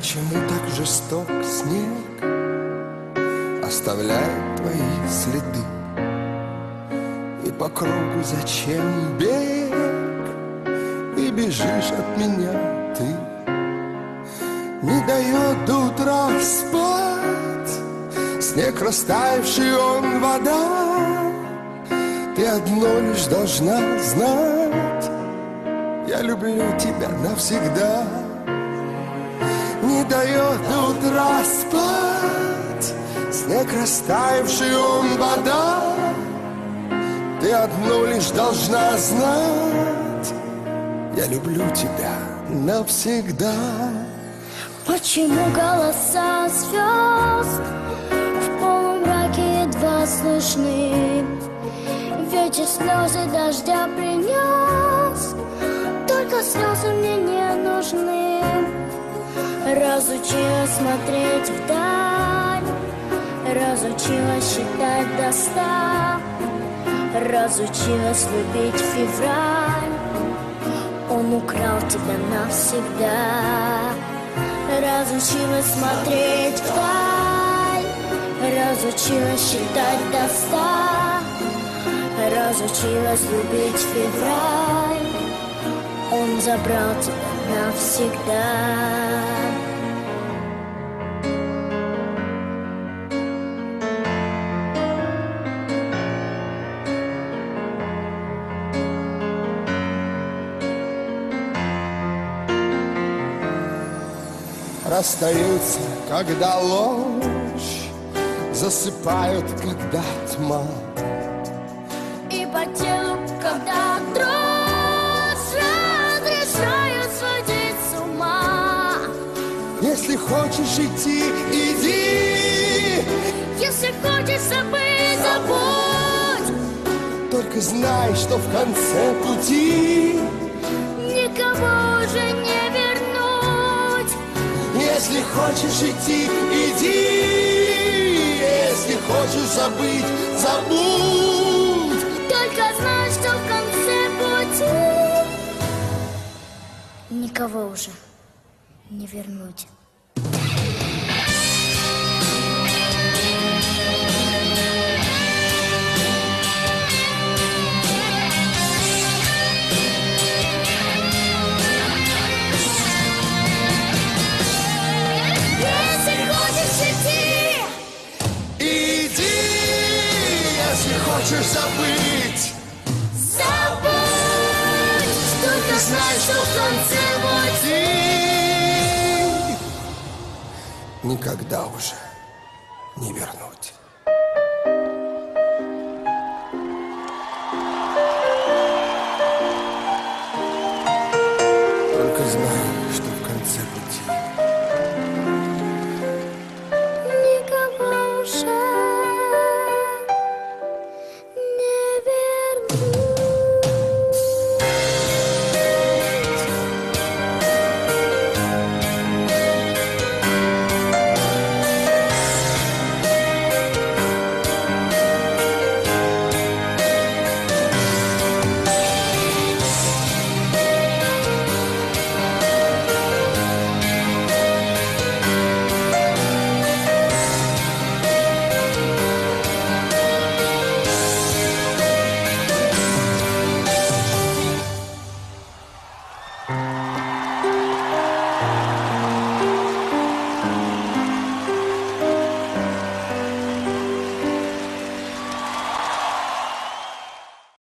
Почему так жесток снег оставляет твои следы? И по кругу зачем бег? И бежишь от меня ты. Не дает до утра спать снег растаявший, он вода. Ты одно лишь должна знать: я люблю тебя навсегда. Не дает до утра спать снег растаявший, он вода. Ты одно лишь должна знать: я люблю тебя навсегда. Почему голоса звезд в полумраке едва слышны? Ветер слезы дождя принес, только слезы мне не нужны. Разучилась смотреть вдаль, разучилась считать до 100, разучилась любить февраль. Он украл тебя навсегда. Разучилась смотреть вдаль, разучилась считать до 100, разучилась любить февраль. Он забрал тебя навсегда. Расстаются, когда ложь, засыпают, когда тьма. И по телу, когда дрожь, разрешают сводить с ума. Если хочешь идти, иди. Если хочешь забыть, забудь. Только знай, что в конце пути никого уже не вернуть. Если хочешь идти, иди. Если хочешь забыть, забудь. Только знай, что в конце пути никого уже не вернуть. Хочешь забыть, забудь. Только знай, что в конце пути никогда уже не вернуть.